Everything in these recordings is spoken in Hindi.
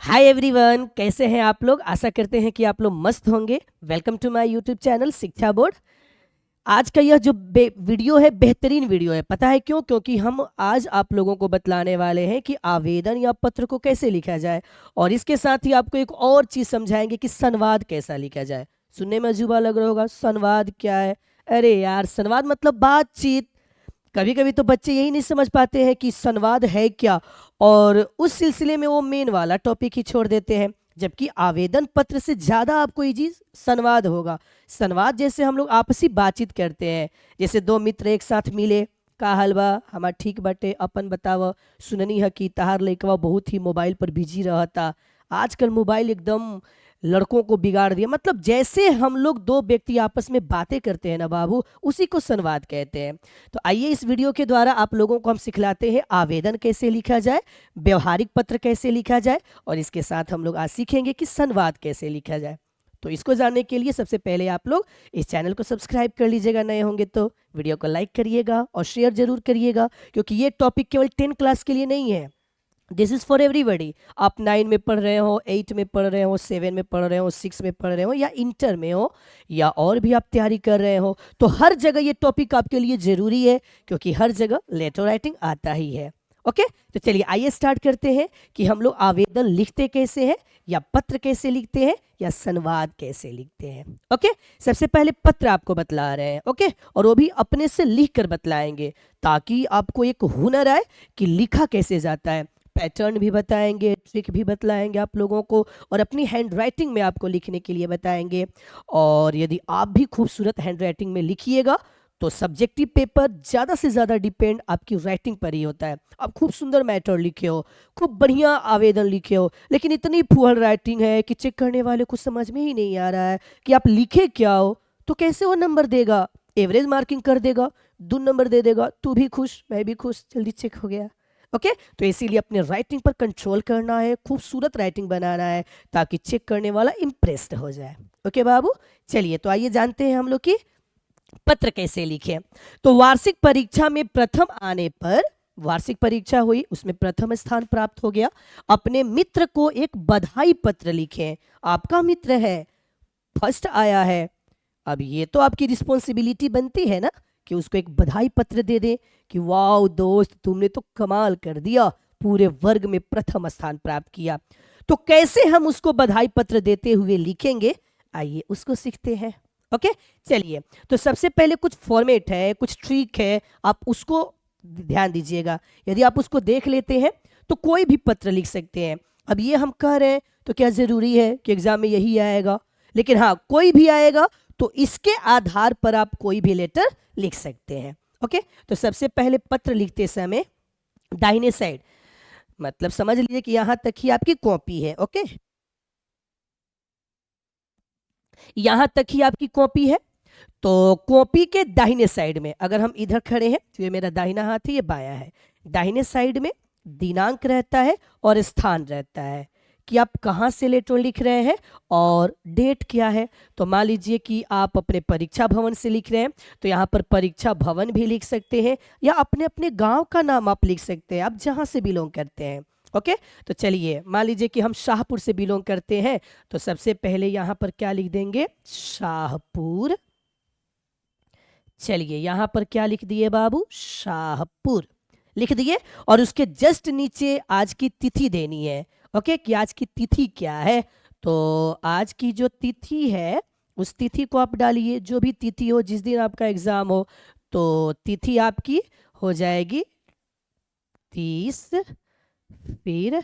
हाय एवरीवन, कैसे हैं आप लोग। आशा करते हैं कि आप लोग मस्त होंगे। Welcome to my YouTube channel Shiksha board. आज का यह जो वीडियो है बेहतरीन वीडियो है। पता है क्यों? क्योंकि हम आज आप लोगों को बतलाने वाले हैं कि आवेदन या पत्र को कैसे लिखा जाए, और इसके साथ ही आपको एक और चीज़ समझाएंगे कि संवाद कैसा लिखा जाए। सुनने में अजूबा लग रहा होगा, संवाद क्या है? अरे यार, संवाद मतलब बातचीत। कभी कभी तो बच्चे यही नहीं समझ पाते हैं कि संवाद है क्या, और उस सिलसिले में वो मेन वाला टॉपिक ही छोड़ देते हैं। जबकि आवेदन पत्र से ज़्यादा आपको ये चीज़ संवाद होगा। संवाद जैसे हम लोग आपसी बातचीत करते हैं, जैसे दो मित्र एक साथ मिले, का हलवा हमार ठीक बटे, अपन बताव। सुननी है कि तहार लइकवा बहुत ही मोबाइल पर बिजी रहता। आजकल मोबाइल एकदम लड़कों को बिगाड़ दिया। मतलब जैसे हम लोग दो व्यक्ति आपस में बातें करते हैं ना बाबू, उसी को संवाद कहते हैं। तो आइए इस वीडियो के द्वारा आप लोगों को हम सिखलाते हैं आवेदन कैसे लिखा जाए, व्यवहारिक पत्र कैसे लिखा जाए, और इसके साथ हम लोग आज सीखेंगे कि संवाद कैसे लिखा जाए। तो इसको जानने के लिए सबसे पहले आप लोग इस चैनल को सब्सक्राइब कर लीजिएगा, नए होंगे तो वीडियो को लाइक करिएगा और शेयर जरूर करिएगा, क्योंकि ये टॉपिक केवल 10 क्लास के लिए नहीं है। This is for everybody. आप 9 में पढ़ रहे हो, 8 में पढ़ रहे हो, 7 में पढ़ रहे हो, 6 में पढ़ रहे हो, या इंटर में हो, या और भी आप तैयारी कर रहे हो, तो हर जगह ये टॉपिक आपके लिए ज़रूरी है, क्योंकि हर जगह लेटर राइटिंग आता ही है। ओके, तो चलिए आइए स्टार्ट करते हैं कि हम लोग आवेदन लिखते कैसे हैं, या पत्र कैसे लिखते हैं, या संवाद कैसे लिखते हैं। ओके, सबसे पहले पत्र आपको बतला रहे हैं। ओके, और वो भी अपने से लिख कर बतलाएंगे, ताकि आपको एक हुनर आए कि लिखा कैसे जाता है। पैटर्न भी बताएंगे, ट्रिक भी बतलाएंगे आप लोगों को, और अपनी हैंड राइटिंग में आपको लिखने के लिए बताएंगे। और यदि आप भी खूबसूरत हैंड राइटिंग में लिखिएगा तो सब्जेक्टिव पेपर ज़्यादा से ज़्यादा डिपेंड आपकी राइटिंग पर ही होता है। आप खूब सुंदर मैटर लिखे हो, खूब बढ़िया आवेदन लिखे हो, लेकिन इतनी पुअर राइटिंग है कि चेक करने वाले को समझ में ही नहीं आ रहा है कि आप लिखे क्या हो, तो कैसे वो नंबर देगा? एवरेज मार्किंग कर देगा, 2 नंबर दे देगा। तू भी खुश, मैं भी खुश, जल्दी चेक हो गया। ओके, तो इसीलिए अपने राइटिंग पर कंट्रोल करना है, खूबसूरत राइटिंग बनाना है, ताकि चेक करने वाला इम्प्रेस्ड हो जाए। ओके बाबू, चलिए तो आइए जानते हैं हम लोग की पत्र कैसे लिखें। तो वार्षिक परीक्षा में प्रथम आने पर, वार्षिक परीक्षा हुई, उसमें प्रथम स्थान प्राप्त हो गया, अपने मित्र को एक बधाई पत्र लिखें। आपका मित्र है, फर्स्ट आया है, अब ये तो आपकी रिस्पॉन्सिबिलिटी बनती है ना कि उसको एक बधाई पत्र दे दे कि वाह दोस्त, तुमने तो कमाल कर दिया, पूरे वर्ग में प्रथम स्थान प्राप्त किया। तो कैसे हम उसको बधाई पत्र देते हुए लिखेंगे, आइए उसको सीखते हैं। ओके, चलिए, तो सबसे पहले कुछ फॉर्मेट है, कुछ ट्रिक है, आप उसको ध्यान दीजिएगा। यदि आप उसको देख लेते हैं तो कोई भी पत्र लिख सकते हैं। अब ये हम कह रहे हैं तो क्या ज़रूरी है कि एग्जाम में यही आएगा? लेकिन हाँ, कोई भी आएगा तो इसके आधार पर आप कोई भी लेटर लिख सकते हैं। ओके, तो सबसे पहले पत्र लिखते समय दाहिने साइड, मतलब समझ लीजिए कि यहां तक ही आपकी कॉपी है। ओके, यहां तक ही आपकी कॉपी है, तो कॉपी के दाहिने साइड में, अगर हम इधर खड़े हैं तो ये मेरा दाहिना हाथ है, ये बायां है, दाहिने साइड में दिनांक रहता है और स्थान रहता है कि आप कहाँ से लेटर लिख रहे हैं, और डेट क्या है। तो मान लीजिए कि आप अपने परीक्षा भवन से लिख रहे हैं, तो यहाँ पर परीक्षा भवन भी लिख सकते हैं, या अपने अपने गांव का नाम आप लिख सकते हैं, आप जहाँ से बिलोंग करते हैं। ओके, तो चलिए मान लीजिए कि हम शाहपुर से बिलोंग करते हैं, तो सबसे पहले यहाँ पर क्या लिख देंगे? शाहपुर। चलिए यहां पर क्या लिख दिए बाबू? शाहपुर लिख दिए, और उसके जस्ट नीचे आज की तिथि देनी है। ओके, कि आज की तिथि क्या है। तो आज की जो तिथि है उस तिथि को आप डालिए, जो भी तिथि हो, जिस दिन आपका एग्जाम हो, तो तिथि आपकी हो जाएगी 30 फिर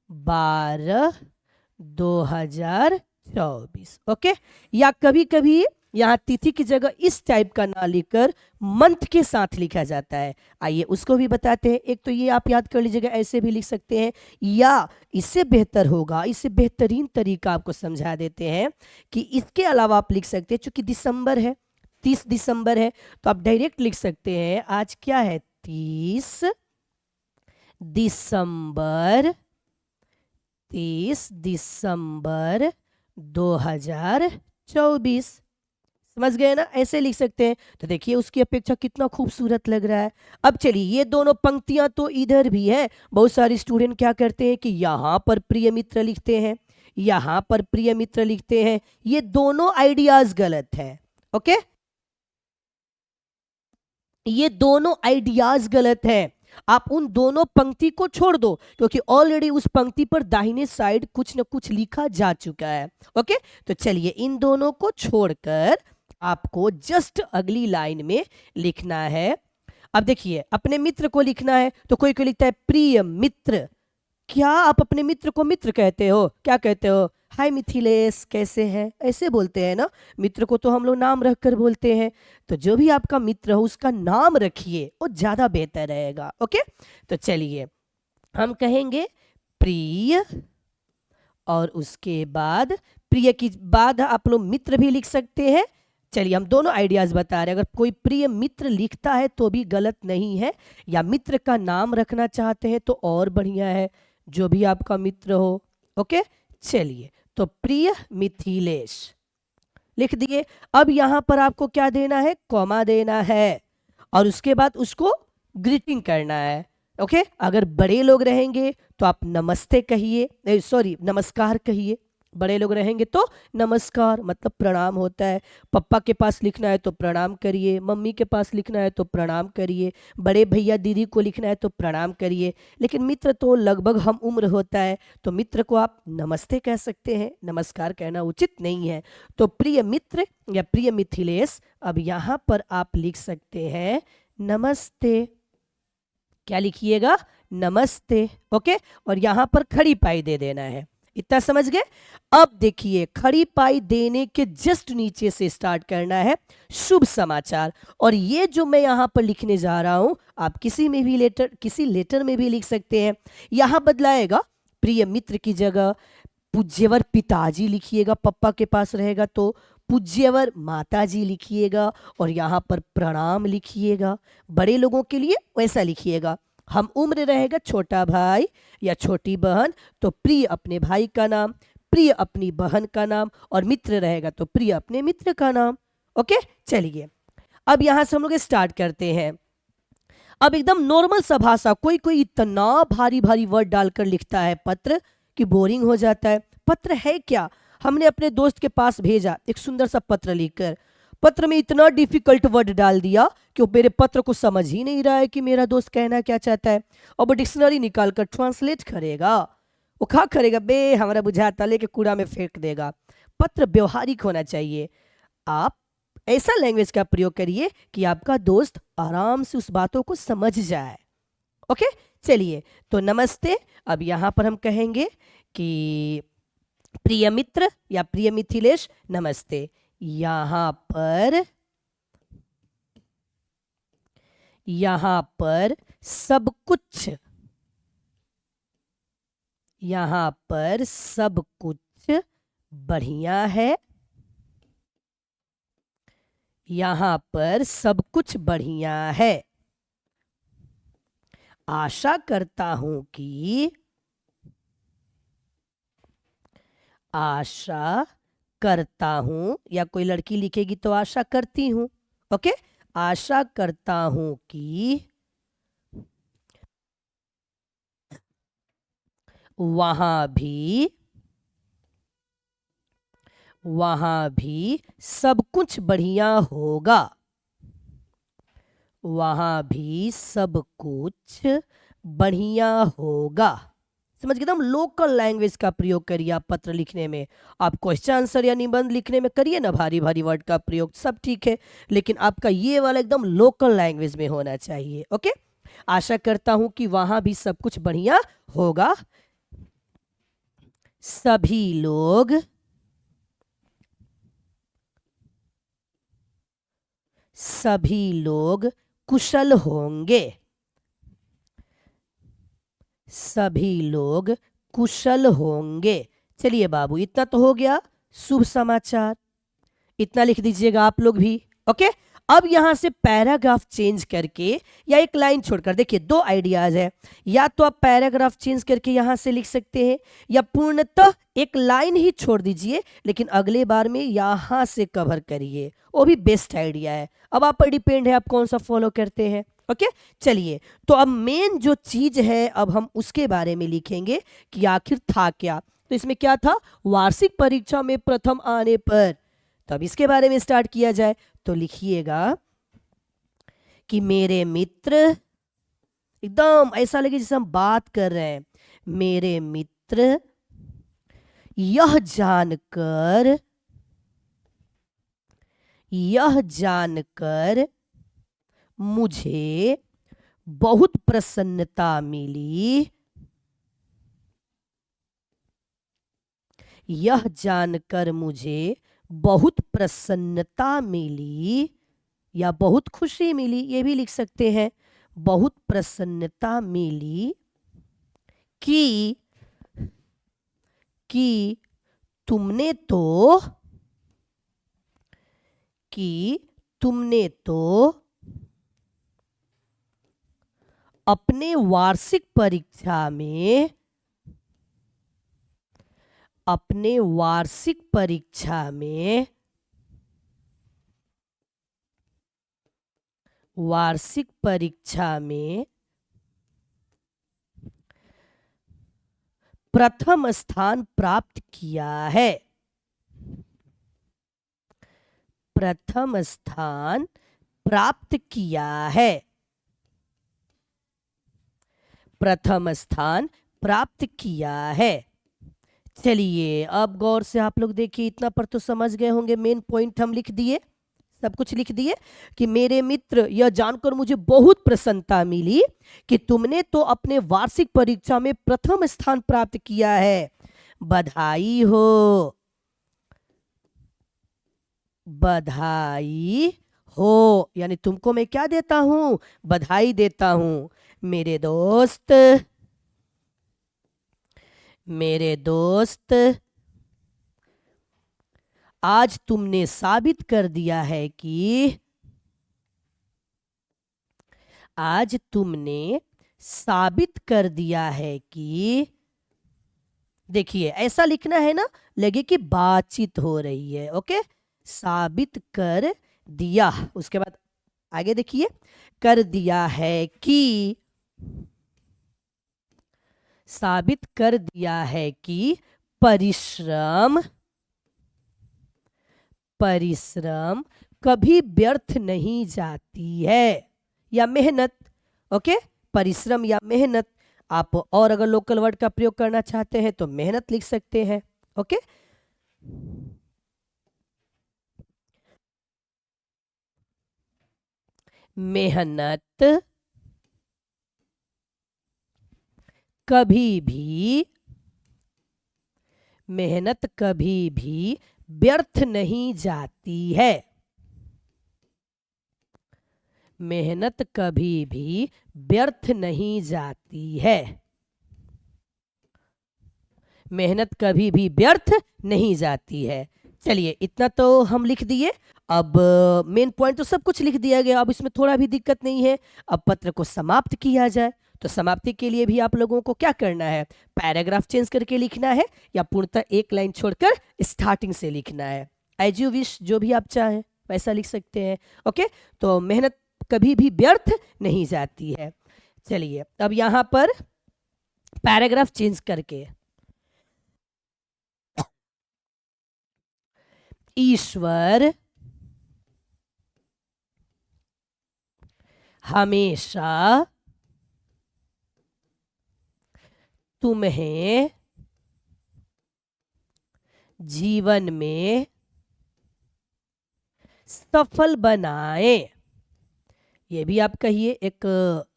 12/2024। ओके, या कभी कभी यहाँ तिथि की जगह इस टाइप का ना लिखकर मंथ के साथ लिखा जाता है। आइए उसको भी बताते हैं। एक तो ये आप याद कर लीजिएगा, ऐसे भी लिख सकते हैं, या इससे बेहतर होगा, इससे बेहतरीन तरीका आपको समझा देते हैं कि इसके अलावा आप लिख सकते हैं, चूंकि दिसंबर है, 30 दिसंबर है, तो आप डायरेक्ट लिख सकते हैं आज क्या है? 30 दिसंबर, 30 दिसंबर 2024। समझ गए ना, ऐसे लिख सकते हैं। तो देखिए उसकी अपेक्षा कितना खूबसूरत लग रहा है। अब चलिए ये दोनों पंक्तियां तो इधर भी है, बहुत सारे स्टूडेंट क्या करते हैं कि यहाँ पर प्रिय मित्र लिखते हैं, यहाँ पर प्रिय मित्र लिखते हैं। ये दोनों आइडियाज गलत है। ओके, ये दोनों आइडियाज गलत हैं। आप उन दोनों पंक्ति को छोड़ दो, क्योंकि ऑलरेडी उस पंक्ति पर दाहिने साइड कुछ न कुछ लिखा जा चुका है। ओके, तो चलिए इन दोनों को छोड़कर आपको जस्ट अगली लाइन में लिखना है। अब देखिए अपने मित्र को लिखना है, तो कोई कोई लिखता है प्रिय मित्र। क्या आप अपने मित्र को मित्र कहते हो? क्या कहते हो? हाय मिथिलेश, कैसे हैं, ऐसे बोलते हैं ना। मित्र को तो हम लोग नाम रखकर बोलते हैं। तो जो भी आपका मित्र हो उसका नाम रखिए, वो ज्यादा बेहतर रहेगा। ओके, तो चलिए हम कहेंगे प्रिय, और उसके बाद प्रिय की बाद आप लोग मित्र भी लिख सकते हैं। चलिए हम दोनों आइडियाज बता रहे हैं। अगर कोई प्रिय मित्र लिखता है तो भी गलत नहीं है, या मित्र का नाम रखना चाहते हैं तो और बढ़िया है, जो भी आपका मित्र हो। ओके, चलिए तो प्रिय मिथिलेश लिख दिए। अब यहां पर आपको क्या देना है? कॉमा देना है, और उसके बाद उसको ग्रीटिंग करना है। ओके, अगर बड़े लोग रहेंगे तो आप नमस्ते कहिए, सॉरी नमस्कार कहिए। बड़े लोग रहेंगे तो नमस्कार मतलब प्रणाम होता है। पापा के पास लिखना है तो प्रणाम करिए, मम्मी के पास लिखना है तो प्रणाम करिए, बड़े भैया दीदी को लिखना है तो प्रणाम करिए। लेकिन मित्र तो लगभग हम उम्र होता है, तो मित्र को आप नमस्ते कह सकते हैं, नमस्कार कहना उचित नहीं है। तो प्रिय मित्र या प्रिय मिथिलेश, अब यहाँ पर आप लिख सकते हैं नमस्ते। क्या लिखिएगा? नमस्ते। ओके, और यहां पर खड़ी पाई दे देना है। इतना समझ गए? अब देखिए खड़ी पाई देने के जस्ट नीचे से स्टार्ट करना है शुभ समाचार। और ये जो मैं यहां पर लिखने जा रहा हूं, आप किसी में भी लेटर, किसी लेटर में भी लिख सकते हैं। यहां बदलाएगा, प्रिय मित्र की जगह पूज्यवर पिताजी लिखिएगा, पप्पा के पास रहेगा तो पूज्यवर माताजी लिखिएगा, और यहाँ पर प्रणाम लिखिएगा। बड़े लोगों के लिए वैसा लिखिएगा। हम उम्र रहेगा छोटा भाई या छोटी बहन तो प्रिय अपने भाई का नाम, प्रिय अपनी बहन का नाम, और मित्र रहेगा तो प्रिय अपने मित्र का नाम। ओके, चलिए अब यहां से हम लोग स्टार्ट करते हैं। अब एकदम नॉर्मल सा भाषा, कोई कोई इतना भारी भारी वर्ड डालकर लिखता है पत्र कि बोरिंग हो जाता है। पत्र है क्या? हमने अपने दोस्त के पास भेजा एक सुंदर सा पत्र लिखकर, पत्र में इतना डिफिकल्ट वर्ड डाल दिया कि वो मेरे पत्र को समझ ही नहीं रहा है कि मेरा दोस्त कहना क्या चाहता है। और वो डिक्शनरी निकाल कर ट्रांसलेट करेगा, वो क्या करेगा बे, हमारा बुझाता लेके कूड़ा में फेंक देगा। पत्र व्यवहारिक होना चाहिए। आप ऐसा लैंग्वेज का प्रयोग करिए कि आपका दोस्त आराम से उस बातों को समझ जाए। ओके, चलिए तो नमस्ते। अब यहां पर हम कहेंगे कि प्रिय मित्र या प्रिय मिथिलेश नमस्ते। यहां पर सब कुछ, यहां पर सब कुछ बढ़िया है, यहां पर सब कुछ बढ़िया है। आशा करता हूं कि, आशा करता हूं, या कोई लड़की लिखेगी तो आशा करती हूं। ओके, आशा करता हूं कि वहां भी सब कुछ बढ़िया होगा, वहां भी सब कुछ बढ़िया होगा। समझ गए? एकदम लोकल लैंग्वेज का प्रयोग करिए आप पत्र लिखने में। आप क्वेश्चन आंसर या निबंध लिखने में करिए ना भारी भारी वर्ड का प्रयोग, सब ठीक है, लेकिन आपका ये वाला एकदम लोकल लैंग्वेज में होना चाहिए। ओके, आशा करता हूं कि वहां भी सब कुछ बढ़िया होगा। सभी लोग कुशल होंगे, सभी लोग कुशल होंगे। चलिए बाबू इतना तो हो गया शुभ समाचार, इतना लिख दीजिएगा आप लोग भी। ओके, अब यहां से पैराग्राफ चेंज करके या एक लाइन छोड़कर, देखिए दो आइडियाज है, या तो आप पैराग्राफ चेंज करके यहां से लिख सकते हैं, या पूर्णतः एक लाइन ही छोड़ दीजिए लेकिन अगले बार में यहां से कवर करिए, वो भी बेस्ट आइडिया है। अब आप पर डिपेंड है आप कौन सा फॉलो करते हैं। ओके चलिए, तो अब मेन जो चीज है अब हम उसके बारे में लिखेंगे कि आखिर था क्या। तो इसमें क्या था, वार्षिक परीक्षा में प्रथम आने पर, तो अब इसके बारे में स्टार्ट किया जाए। तो लिखिएगा कि मेरे मित्र, एकदम ऐसा लगे जैसे हम बात कर रहे हैं, मेरे मित्र यह जानकर मुझे बहुत प्रसन्नता मिली, यह जानकर मुझे बहुत प्रसन्नता मिली या बहुत खुशी मिली, ये भी लिख सकते हैं, बहुत प्रसन्नता मिली कि तुमने तो अपने वार्षिक परीक्षा में प्रथम स्थान प्राप्त किया है, प्रथम स्थान प्राप्त किया है, प्रथम स्थान प्राप्त किया है। चलिए अब गौर से आप लोग देखिए, इतना पर तो समझ गए होंगे, मेन पॉइंट हम लिख दिए, सब कुछ लिख दिए कि मेरे मित्र यह जानकर मुझे बहुत प्रसन्नता मिली कि तुमने तो अपने वार्षिक परीक्षा में प्रथम स्थान प्राप्त किया है, बधाई हो, बधाई हो। यानी तुमको मैं क्या देता हूं, बधाई देता हूं। मेरे दोस्त आज तुमने साबित कर दिया है कि देखिए ऐसा लिखना है ना, लगे कि बातचीत हो रही है। ओके, साबित कर दिया, उसके बाद आगे देखिए, कर दिया है कि, साबित कर दिया है कि परिश्रम कभी व्यर्थ नहीं जाती है, या मेहनत। ओके, परिश्रम या मेहनत, आप और अगर लोकल वर्ड का प्रयोग करना चाहते हैं तो मेहनत लिख सकते हैं। ओके, मेहनत कभी भी व्यर्थ नहीं जाती है, मेहनत कभी भी व्यर्थ नहीं जाती है, मेहनत कभी भी व्यर्थ नहीं जाती है। चलिए इतना तो हम लिख दिए। अब मेन पॉइंट तो सब कुछ लिख दिया गया, अब इसमें थोड़ा भी दिक्कत नहीं है। अब पत्र को समाप्त किया जाए, तो समाप्ति के लिए भी आप लोगों को क्या करना है, पैराग्राफ चेंज करके लिखना है या पूर्णतः एक लाइन छोड़कर स्टार्टिंग से लिखना है, एज यू विश, जो भी आप चाहें वैसा लिख सकते हैं। ओके, तो मेहनत कभी भी व्यर्थ नहीं जाती है। चलिए अब यहां पर पैराग्राफ चेंज करके, ईश्वर हमेशा तुम्हें जीवन में सफल बनाए, ये भी आप कहिए, एक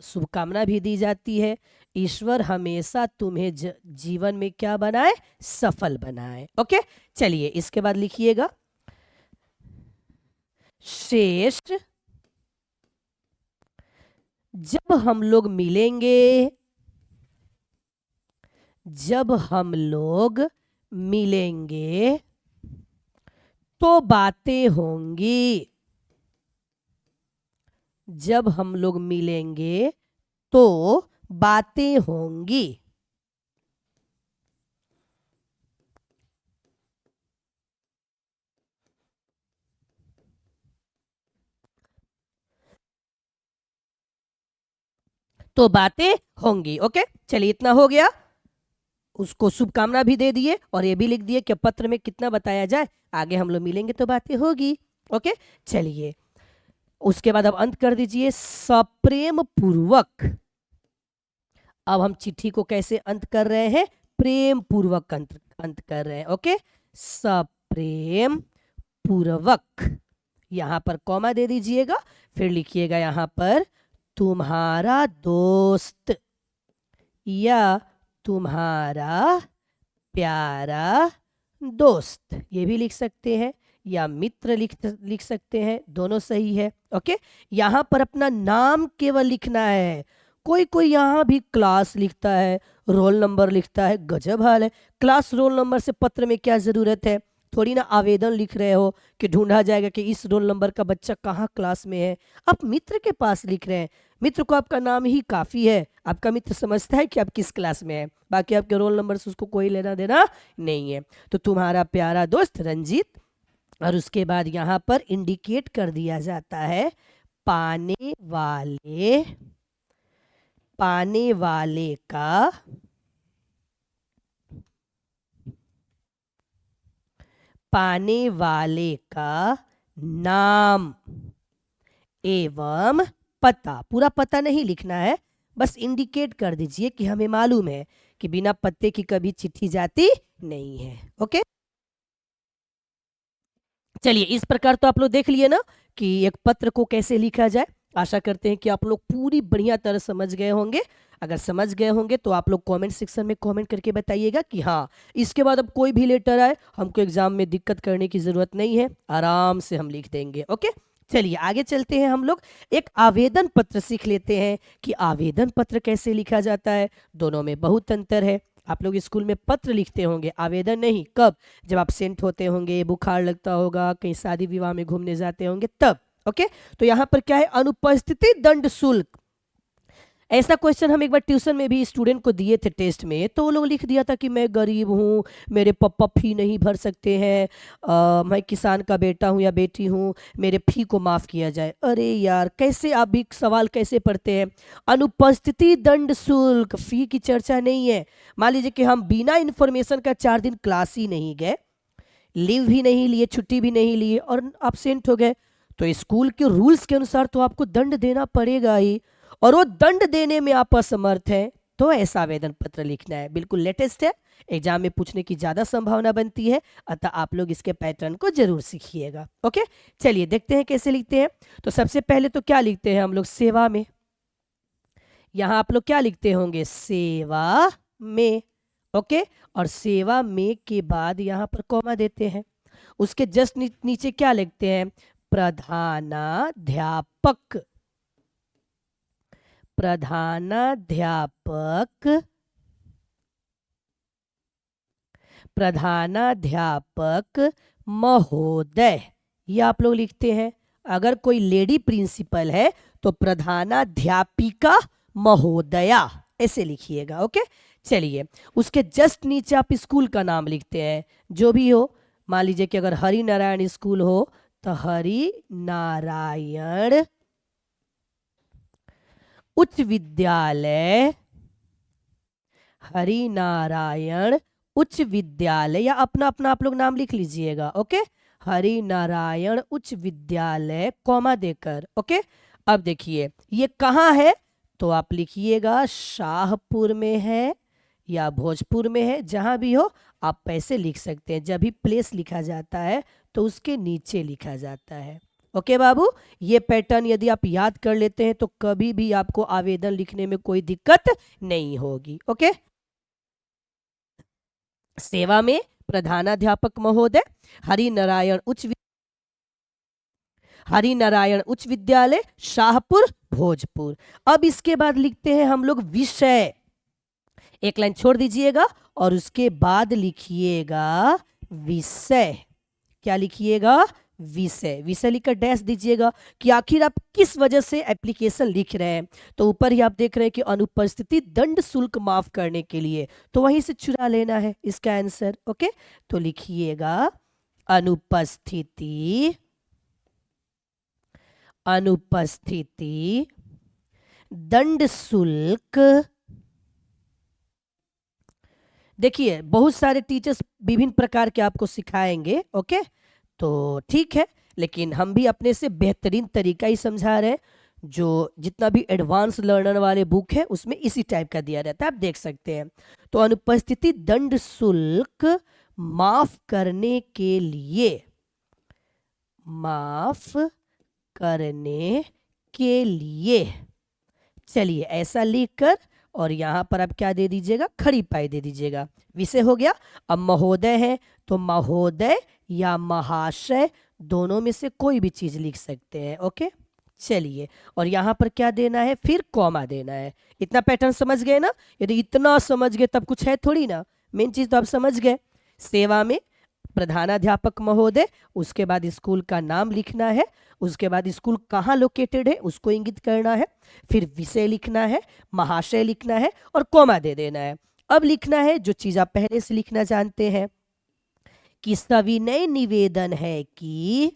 शुभकामना भी दी जाती है, ईश्वर हमेशा तुम्हें जीवन में क्या बनाए, सफल बनाए। ओके, चलिए इसके बाद लिखिएगा, श्रेष्ठ जब हम लोग मिलेंगे तो बातें होंगी, जब हम लोग मिलेंगे तो बातें होंगी। तो बातें होंगी। ओके, चलिए इतना हो गया। उसको शुभकामना भी दे दिए और ये भी लिख दिए कि पत्र में कितना बताया जाए, आगे हम लोग मिलेंगे तो बातें होगी। ओके, चलिए उसके बाद अब अंत कर दीजिए सप्रेम पूर्वक। अब हम चिट्ठी को कैसे अंत कर रहे हैं, प्रेम पूर्वक अंत कर रहे हैं। ओके, सप्रेम पूर्वक, यहां पर कॉमा दे दीजिएगा, फिर लिखिएगा यहां पर तुम्हारा दोस्त या तुम्हारा प्यारा दोस्त, ये भी लिख सकते हैं, या मित्र लिख सकते हैं, दोनों सही है। ओके, यहां पर अपना नाम केवल लिखना है। कोई कोई यहाँ भी क्लास लिखता है, रोल नंबर लिखता है, गजब हाल है। क्लास रोल नंबर से पत्र में क्या जरूरत है, थोड़ी ना आवेदन लिख रहे हो कि ढूंढा जाएगा कि इस रोल नंबर का बच्चा कहाँ क्लास में है। आप मित्र के पास लिख रहे हैं, मित्र को आपका नाम ही काफी है, आपका मित्र समझता है कि आप किस क्लास में हैं, बाकी आपके रोल नंबर से उसको कोई लेना देना नहीं है। तो तुम्हारा प्यारा दोस्त रंजीत, और उसके बाद यहाँ पर इंडिकेट कर दिया जाता है पाने वाले का नाम एवं पता। पूरा पता नहीं लिखना है, बस इंडिकेट कर दीजिए कि हमें मालूम है कि बिना पते की कभी चिट्ठी जाती नहीं है। ओके, चलिए इस प्रकार तो आप लोग देख लिए ना कि एक पत्र को कैसे लिखा जाए। आशा करते हैं कि आप लोग पूरी बढ़िया तरह समझ गए होंगे। अगर समझ गए होंगे तो आप लोग कमेंट सेक्शन में कमेंट करके बताइएगा कि हाँ, इसके बाद अब कोई भी लेटर आए हमको एग्जाम में दिक्कत करने की जरूरत नहीं है, आराम से हम लिख देंगे। ओके, चलिए आगे चलते हैं। हम लोग एक आवेदन पत्र सीख लेते हैं कि आवेदन पत्र कैसे लिखा जाता है। दोनों में बहुत अंतर है। आप लोग स्कूल में पत्र लिखते होंगे, आवेदन नहीं। कब? जब आप सेंट होते होंगे, बुखार लगता होगा, कहीं शादी विवाह में घूमने जाते होंगे, तब। ओके, तो यहाँ पर क्या है, अनुपस्थिति दंड शुल्क। ऐसा क्वेश्चन हम एक बार ट्यूशन में भी स्टूडेंट को दिए थे टेस्ट में, तो वो लोग लिख दिया था कि मैं गरीब हूँ, मेरे पापा फी नहीं भर सकते हैं, मैं किसान का बेटा हूँ या बेटी हूँ, मेरे फी को माफ़ किया जाए। अरे यार, कैसे आप भी सवाल कैसे पढ़ते हैं। अनुपस्थिति दंड शुल्क, फी की चर्चा नहीं है। मान लीजिए कि हम बिना इन्फॉर्मेशन का 4 दिन क्लास ही नहीं गए, लीव भी नहीं लिए, छुट्टी भी नहीं लिए और एब्सेंट हो गए, तो स्कूल के रूल्स के अनुसार तो आपको दंड देना पड़ेगा ही, और वो दंड देने में आप असमर्थ हैं, तो ऐसा आवेदन पत्र लिखना है। बिल्कुल लेटेस्ट है, एग्जाम में पूछने की ज्यादा संभावना बनती है, अतः आप लोग इसके पैटर्न को जरूर सीखिएगा। ओके, चलिए देखते हैं कैसे लिखते हैं। तो सबसे पहले तो क्या लिखते हैं हम लोग, सेवा में। यहां आप लोग क्या लिखते होंगे, सेवा में। ओके, और सेवा में के बाद यहां पर कॉमा देते हैं। उसके जस्ट नीचे क्या लिखते हैं, प्रधानाध्यापक। प्रधानाध्यापक महोदय, ये आप लोग लिखते हैं। अगर कोई लेडी प्रिंसिपल है तो प्रधानाध्यापिका महोदया, ऐसे लिखिएगा। ओके, चलिए उसके जस्ट नीचे आप स्कूल का नाम लिखते हैं, जो भी हो। मान लीजिए कि अगर हरि नारायण स्कूल हो तो हरि नारायण उच्च विद्यालय, हरि नारायण उच्च विद्यालय, या अपना अपना आप लोग नाम लिख लीजिएगा। ओके, हरि नारायण उच्च विद्यालय कॉमा देकर। ओके, अब देखिए ये कहाँ है, तो आप लिखिएगा शाहपुर में है या भोजपुर में है, जहां भी हो आप पैसे लिख सकते हैं। जब भी प्लेस लिखा जाता है तो उसके नीचे लिखा जाता है। ओके बाबू, ये पैटर्न यदि आप याद कर लेते हैं तो कभी भी आपको आवेदन लिखने में कोई दिक्कत नहीं होगी। ओके, सेवा में प्रधानाध्यापक महोदय, हरि नारायण उच्च विद्यालय, शाहपुर, भोजपुर। अब इसके बाद लिखते हैं हम लोग विषय। एक लाइन छोड़ दीजिएगा और उसके बाद लिखिएगा विषय। क्या लिखिएगा, विषय, विषय लिखकर डैश दीजिएगा कि आखिर आप किस वजह से एप्लीकेशन लिख रहे हैं। तो ऊपर ही आप देख रहे हैं कि अनुपस्थिति दंड शुल्क माफ करने के लिए, तो वहीं से चुरा लेना है इसका आंसर। ओके, तो लिखिएगा अनुपस्थिति, अनुपस्थिति दंड शुल्क। देखिए बहुत सारे टीचर्स विभिन्न प्रकार के आपको सिखाएंगे, ओके, तो ठीक है, लेकिन हम भी अपने से बेहतरीन तरीका ही समझा रहे हैं। जो जितना भी एडवांस लर्नर वाले बुक है उसमें इसी टाइप का दिया रहता है, आप देख सकते हैं। तो अनुपस्थिति दंड शुल्क माफ करने के लिए, माफ करने के लिए, चलिए ऐसा लिखकर और यहां पर आप क्या दे दीजिएगा, खड़ी पाई दे दीजिएगा। विषय हो गया। अब महोदय है तो महोदय या महाशय दोनों में से कोई भी चीज लिख सकते हैं। ओके, चलिए, और यहां पर क्या देना है, फिर कॉमा देना है। इतना पैटर्न समझ गए ना? यदि इतना समझ गए तब कुछ है थोड़ी ना, मेन चीज तो आप समझ गए। सेवा में प्रधानाध्यापक महोदय, उसके बाद स्कूल का नाम लिखना है, उसके बाद स्कूल कहाँ लोकेटेड है उसको इंगित करना है, फिर विषय लिखना है, महाशय लिखना है और कॉमा दे देना है। अब लिखना है जो चीज आप पहले से लिखना जानते हैं कि सविनय निवेदन है कि,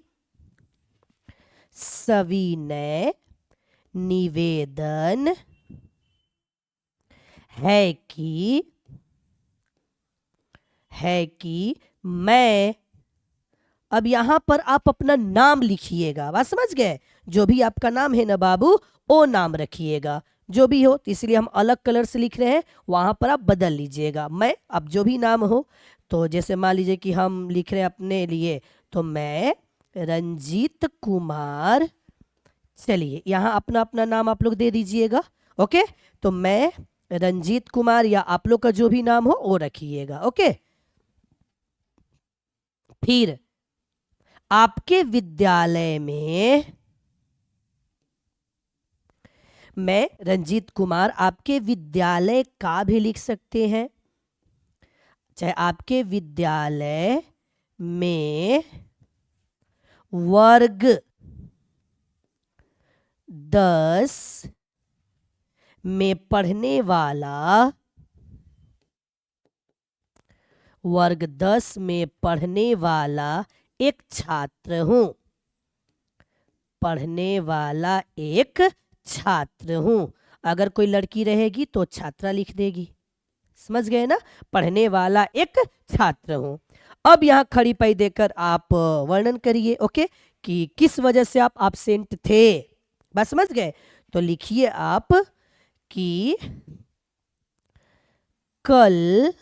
सविनय निवेदन है कि मैं, अब यहां पर आप अपना नाम लिखिएगा, बात समझ गए? जो भी आपका नाम है ना बाबू, वो नाम रखिएगा, जो भी हो। तो इसलिए हम अलग कलर से लिख रहे हैं, वहां पर आप बदल लीजिएगा। मैं, अब जो भी नाम हो, तो जैसे मान लीजिए कि हम लिख रहे हैं अपने लिए, तो मैं रंजीत कुमार, चलिए यहां अपना अपना नाम आप लोग दे दीजिएगा। ओके, तो मैं रंजीत कुमार या आप लोग का जो भी नाम हो वो रखिएगा। ओके, फिर आपके विद्यालय में, मैं रंजीत कुमार, आपके विद्यालय का भी लिख सकते हैं, चाहे आपके विद्यालय में वर्ग 10 में पढ़ने वाला, वर्ग 10 में पढ़ने वाला एक छात्र हूं, पढ़ने वाला एक छात्र हूं। अगर कोई लड़की रहेगी तो छात्रा लिख देगी, समझ गए ना? पढ़ने वाला एक छात्र हूं। अब यहां खड़ी पाई देकर आप वर्णन करिए, ओके, कि किस वजह से आप एब्सेंट थे, बस समझ गए? तो लिखिए आप कि कल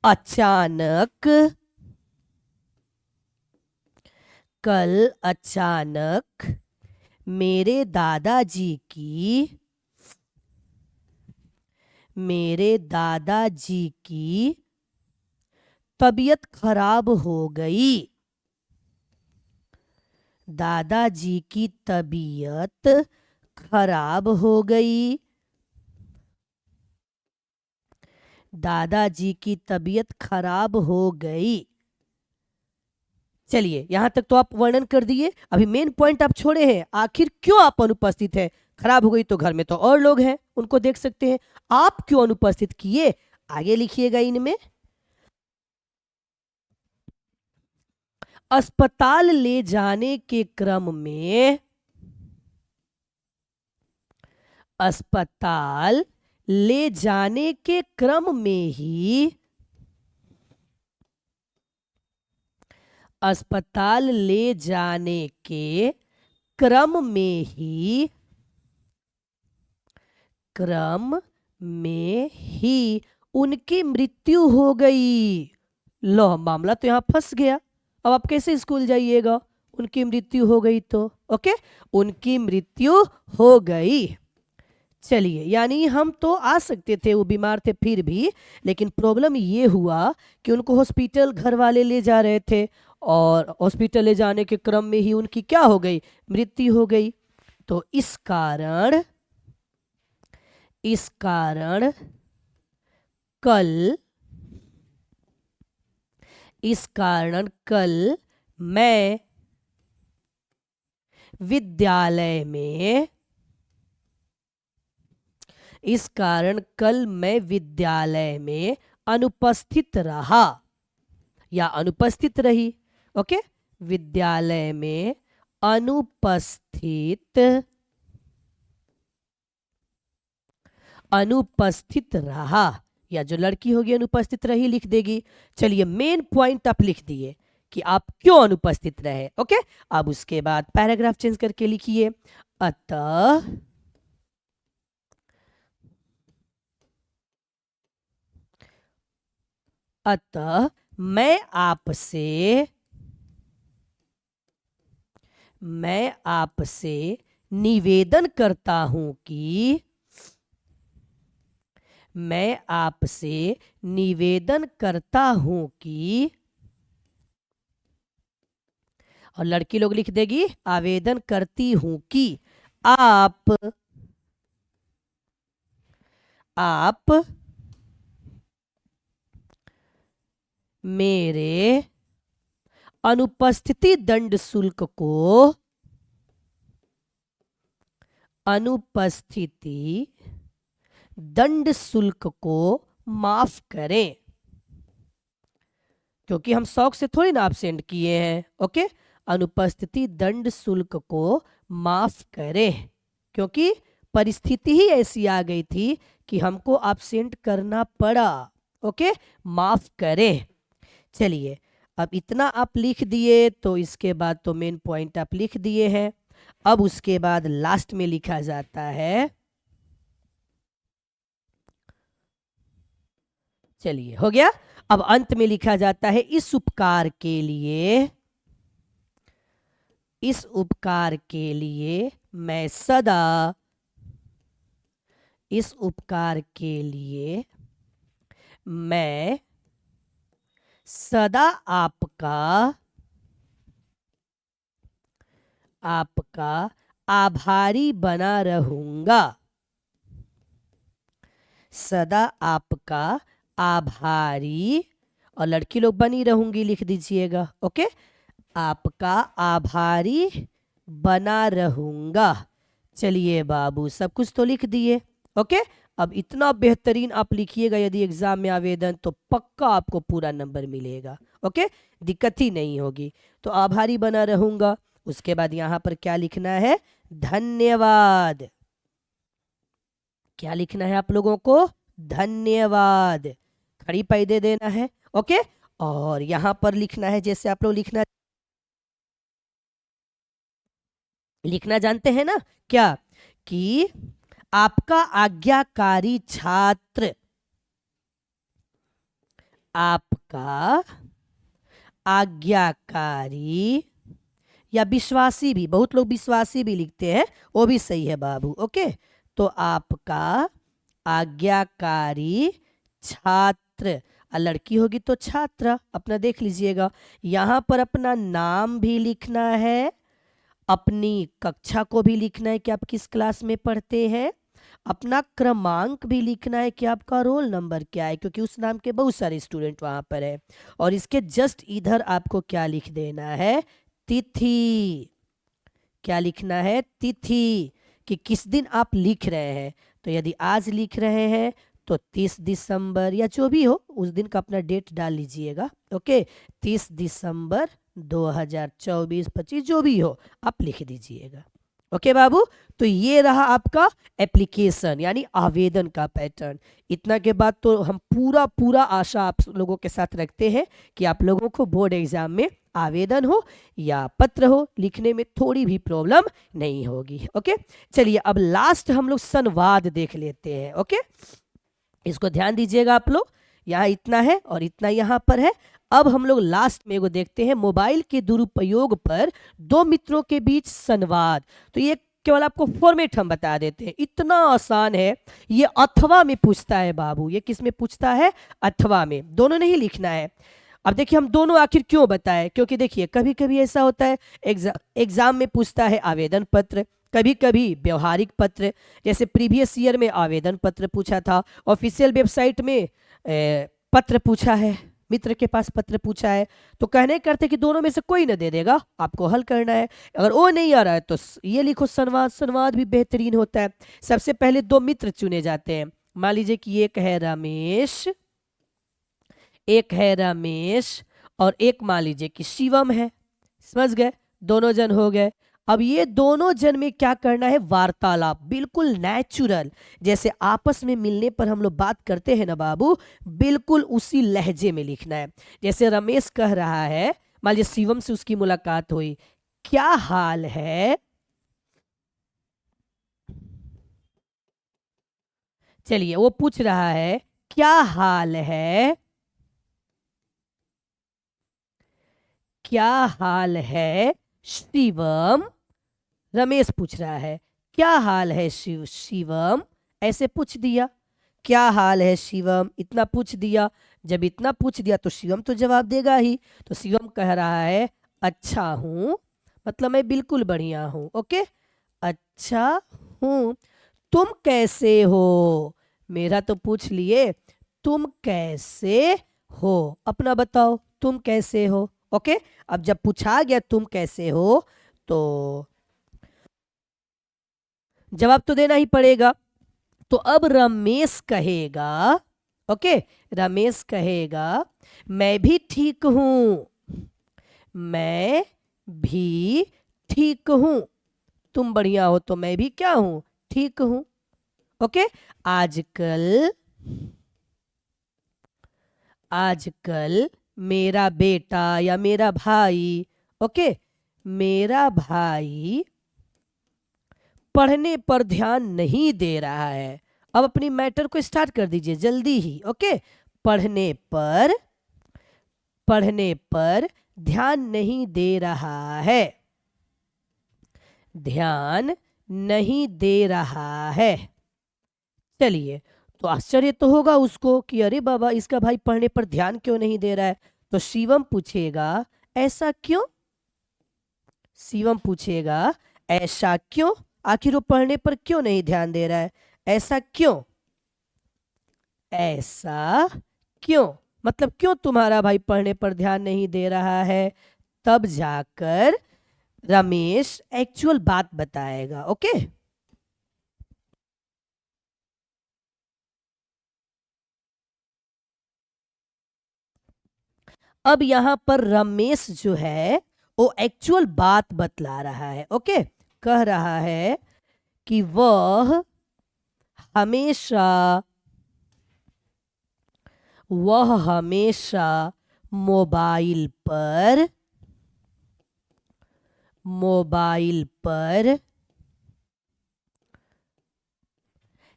अचानक, कल अचानक मेरे दादाजी की, मेरे दादाजी की तबीयत खराब हो गई, दादाजी की तबीयत खराब हो गई, दादाजी की तबीयत खराब हो गई। चलिए यहां तक तो आप वर्णन कर दिए। अभी मेन पॉइंट आप छोड़े हैं, आखिर क्यों आप अनुपस्थित है? खराब हो गई तो घर में तो और लोग हैं, उनको देख सकते हैं, आप क्यों अनुपस्थित किए? आगे लिखिएगा इनमें। अस्पताल ले जाने के क्रम में, अस्पताल ले जाने के क्रम में ही, अस्पताल ले जाने के क्रम में ही, क्रम में ही उनकी मृत्यु हो गई। लो, मामला तो यहां फंस गया। अब आप कैसे स्कूल जाइएगा? उनकी मृत्यु हो गई तो, ओके, उनकी मृत्यु हो गई। चलिए, यानी हम तो आ सकते थे, वो बीमार थे फिर भी, लेकिन प्रॉब्लम ये हुआ कि उनको हॉस्पिटल घर वाले ले जा रहे थे और हॉस्पिटल ले जाने के क्रम में ही उनकी क्या हो गई? मृत्यु हो गई। तो इस कारण, इस कारण कल, इस कारण कल मैं विद्यालय में, इस कारण कल मैं विद्यालय में अनुपस्थित रहा या अनुपस्थित रही। ओके, विद्यालय में अनुपस्थित रहा, या जो लड़की होगी अनुपस्थित रही लिख देगी। चलिए, मेन पॉइंट आप लिख दिए कि आप क्यों अनुपस्थित रहे। ओके, अब उसके बाद पैराग्राफ चेंज करके लिखिए, अतः मैं आपसे निवेदन करता हूं कि और लड़की लोग लिख देगी आवेदन करती हूं कि आप मेरे अनुपस्थिति दंड शुल्क को माफ करें, क्योंकि हम शौक से थोड़ी ना एब्सेंट किए हैं। ओके, अनुपस्थिति दंड शुल्क को माफ करें, क्योंकि परिस्थिति ही ऐसी आ गई थी कि हमको एब्सेंट करना पड़ा। ओके, माफ करें। चलिए, अब इतना आप लिख दिए तो इसके बाद तो मेन पॉइंट आप लिख दिए हैं। अब उसके बाद लास्ट में लिखा जाता है, चलिए हो गया। अब अंत में लिखा जाता है इस उपकार के लिए मैं सदा आपका आभारी बना रहूंगा। सदा आपका आभारी, और लड़की लोग बनी रहूंगी लिख दीजिएगा। ओके, आपका आभारी बना रहूंगा। चलिए बाबू, सब कुछ तो लिख दिए। ओके, अब इतना बेहतरीन आप लिखिएगा, यदि एग्जाम में आवेदन तो पक्का आपको पूरा नंबर मिलेगा। ओके, दिक्कत ही नहीं होगी। तो आभारी बना रहूंगा, उसके बाद यहां पर क्या लिखना है, धन्यवाद। क्या लिखना है आप लोगों को, धन्यवाद, खड़ी पाई दे देना है। ओके, और यहां पर लिखना है, जैसे आप लोग लिखना जानते हैं ना क्या, कि आपका आज्ञाकारी छात्र, आपका आज्ञाकारी, या विश्वासी भी, बहुत लोग विश्वासी भी लिखते हैं, वो भी सही है बाबू। ओके, तो आपका आज्ञाकारी छात्र, लड़की होगी तो छात्रा, अपना देख लीजिएगा। यहां पर अपना नाम भी लिखना है, अपनी कक्षा को भी लिखना है कि आप किस क्लास में पढ़ते हैं, अपना क्रमांक भी लिखना है कि आपका रोल नंबर क्या है, क्योंकि उस नाम के बहुत सारे स्टूडेंट वहां पर है। और इसके जस्ट इधर आपको क्या लिख देना है, तिथि। क्या लिखना है, तिथि, कि किस दिन आप लिख रहे हैं। तो यदि आज लिख रहे हैं तो 30 दिसंबर या जो भी हो उस दिन का अपना डेट डाल लीजिएगा। ओके, 30 दिसंबर 2024-25 जो भी हो आप लिख दीजिएगा। ओके बाबू, तो ये रहा आपका एप्लीकेशन यानी आवेदन का पैटर्न। इतना के बाद तो हम पूरा आशा आप लोगों के साथ रखते हैं कि आप लोगों को बोर्ड एग्जाम में आवेदन हो या पत्र हो, लिखने में थोड़ी भी प्रॉब्लम नहीं होगी। ओके, चलिए अब लास्ट हम लोग संवाद देख लेते हैं। ओके, इसको ध्यान दीजिएगा आप लोग, यहाँ इतना है और इतना यहाँ पर है। अब हम लोग लास्ट में वो देखते हैं मोबाइल के दुरुपयोग पर दो मित्रों के बीच संवाद। तो ये केवल आपको फॉर्मेट हम बता देते हैं, इतना आसान है। ये अथवा में पूछता है बाबू, ये किस में पूछता है, अथवा में, दोनों नहीं लिखना है। अब देखिए हम दोनों आखिर क्यों बताएं, क्योंकि देखिए कभी कभी ऐसा होता है एग्जाम में पूछता है आवेदन पत्र, कभी कभी व्यवहारिक पत्र, जैसे प्रीवियस ईयर में आवेदन पत्र पूछा था, ऑफिशियल वेबसाइट में पत्र पूछा है। मित्र के पास पत्र पूछा है, तो कहने करते कि दोनों में से कोई न दे देगा, आपको हल करना है। अगर ओ नहीं आ रहा है तो ये लिखो संवाद। संवाद भी बेहतरीन होता है। सबसे पहले दो मित्र चुने जाते हैं। मान लीजिए कि एक है रमेश, एक है रमेश और एक मान लीजिए कि शिवम है। समझ गए, दोनों जन हो गए। अब ये दोनों जन में क्या करना है, वार्तालाप, बिल्कुल नेचुरल, जैसे आपस में मिलने पर हम लोग बात करते हैं ना बाबू, बिल्कुल उसी लहजे में लिखना है। जैसे रमेश कह रहा है, मान लीजिए शिवम से उसकी मुलाकात हुई, क्या हाल है। चलिए, वो पूछ रहा है क्या हाल है, क्या हाल है शिवम। रमेश पूछ रहा है क्या हाल है शिवम, ऐसे पूछ दिया। क्या हाल है शिवम, इतना पूछ दिया। जब इतना पूछ दिया तो शिवम तो जवाब देगा ही। तो शिवम कह रहा है अच्छा हूं, मतलब मैं बिल्कुल बढ़िया हूं। ओके, अच्छा हूं। तुम कैसे हो, मेरा तो पूछ लिए, तुम कैसे हो, अपना बताओ तुम कैसे हो। ओके, अब जब पूछा गया तुम कैसे हो तो जवाब तो देना ही पड़ेगा। तो अब रमेश कहेगा, ओके, रमेश कहेगा मैं भी ठीक हूं, मैं भी ठीक हूं। तुम बढ़िया हो तो मैं भी क्या हूं, ठीक हूं। ओके, आजकल, आजकल मेरा बेटा या मेरा भाई, ओके, मेरा भाई पढ़ने पर ध्यान नहीं दे रहा है। अब अपनी मैटर को स्टार्ट कर दीजिए जल्दी ही। ओके, पढ़ने पर, पढ़ने पर ध्यान नहीं दे रहा है, ध्यान नहीं दे रहा है। चलिए, तो आश्चर्य तो होगा उसको कि अरे बाबा, इसका भाई पढ़ने पर ध्यान क्यों नहीं दे रहा है। तो शिवम पूछेगा ऐसा क्यों, शिवम पूछेगा ऐसा क्यों, आखिर वो पढ़ने पर क्यों नहीं ध्यान दे रहा है, ऐसा क्यों, ऐसा क्यों, मतलब क्यों तुम्हारा भाई पढ़ने पर ध्यान नहीं दे रहा है। तब जाकर रमेश एक्चुअल बात बताएगा। ओके, अब यहां पर रमेश जो है वो एक्चुअल बात बतला रहा है। ओके, कह रहा है कि वह हमेशा, वह हमेशा मोबाइल पर, मोबाइल पर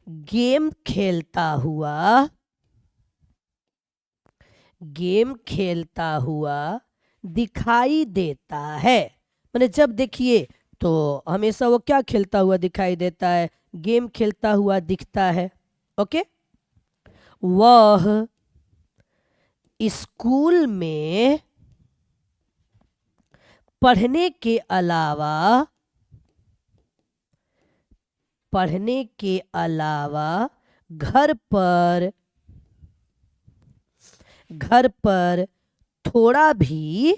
गेम खेलता हुआ, गेम खेलता हुआ दिखाई देता है। मैंने जब देखिए तो हमेशा वो क्या खेलता हुआ दिखाई देता है, गेम खेलता हुआ दिखता है। ओके, वह स्कूल में पढ़ने के अलावा, पढ़ने के अलावा घर पर, घर पर थोड़ा भी,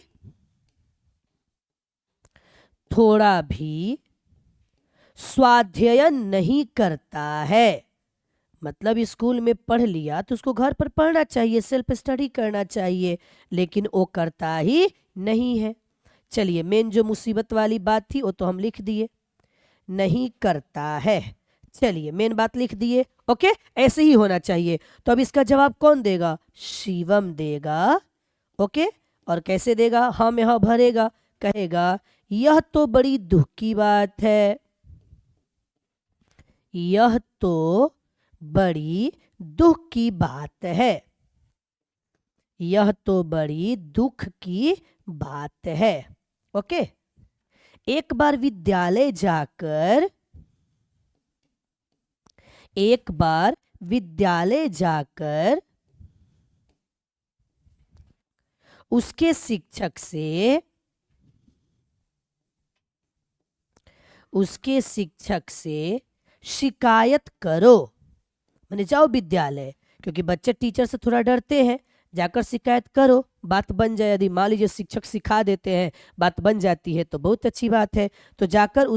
थोड़ा भी स्वाध्ययन नहीं करता है। मतलब स्कूल में पढ़ लिया तो उसको घर पर पढ़ना चाहिए, सेल्फ स्टडी करना चाहिए, लेकिन वो करता ही नहीं है। चलिए, मेन जो मुसीबत वाली बात थी वो तो हम लिख दिए, नहीं करता है। चलिए, मेन बात लिख दिए। ओके, ऐसे ही होना चाहिए। तो अब इसका जवाब कौन देगा, शिवम देगा। ओके, और कैसे देगा, हम यहां भरेगा, कहेगा यह तो बड़ी दुख की बात है, यह तो बड़ी दुख की बात है, यह तो बड़ी दुख की बात है। ओके, एक बार विद्यालय जाकर, एक बार विद्यालय जाकर उसके शिक्षक से, उसके शिक्षक से शिकायत करो। मैंने जाओ विद्यालय, क्योंकि बच्चे टीचर से थोड़ा डरते हैं, जाकर शिकायत करो, बात बन जाए। यदि मान लीजिए शिक्षक सिखा देते हैं, बात बन जाती है तो बहुत अच्छी बात है। तो जाकर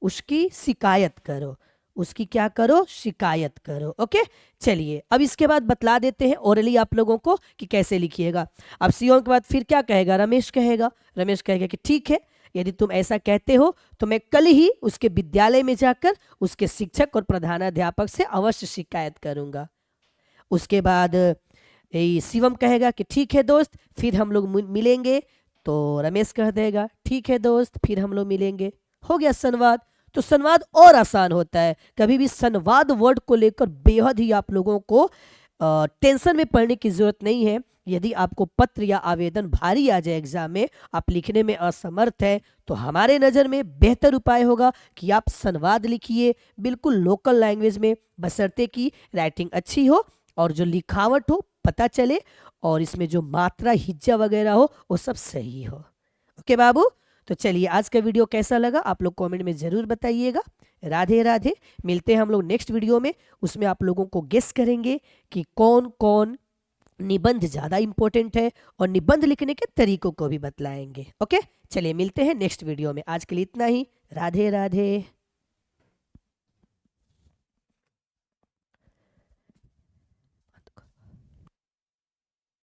उसकी शिकायत करो, उसकी क्या करो, शिकायत करो। ओके, चलिए अब इसके बाद बतला देते हैं ओरली आप लोगों को कि कैसे लिखिएगा। अब शिवम के बाद फिर क्या कहेगा, रमेश कहेगा। रमेश कहेगा कि ठीक है, यदि तुम ऐसा कहते हो तो मैं कल ही उसके विद्यालय में जाकर उसके शिक्षक और प्रधानाध्यापक से अवश्य शिकायत करूंगा। उसके बाद शिवम कहेगा कि ठीक है दोस्त, फिर हम लोग मिलेंगे। तो रमेश कह देगा ठीक है दोस्त, फिर हम लोग मिलेंगे। हो गया संवाद। तो संवाद और आसान होता है। कभी भी संवाद वर्ड को लेकर बेहद ही आप लोगों को टेंशन में पड़ने की जरूरत नहीं है। यदि आपको पत्र या आवेदन भारी आ जाए एग्जाम में, आप लिखने में असमर्थ है, तो हमारे नज़र में बेहतर उपाय होगा कि आप संवाद लिखिए, बिल्कुल लोकल लैंग्वेज में, बशर्ते कि राइटिंग अच्छी हो और जो लिखावट हो पता चले, और इसमें जो मात्रा हिज्जा वगैरह हो वो सब सही हो। ओके बाबू, तो चलिए आज का वीडियो कैसा लगा आप लोग कमेंट में ज़रूर बताइएगा। राधे राधे। मिलते हैं हम लोग नेक्स्ट वीडियो में। उसमें आप लोगों को गेस करेंगे कि कौन कौन निबंध ज़्यादा इंपॉर्टेंट है, और निबंध लिखने के तरीकों को भी बतलाएंगे। ओके, चलिए मिलते हैं नेक्स्ट वीडियो में। आज के लिए इतना ही। राधे राधे।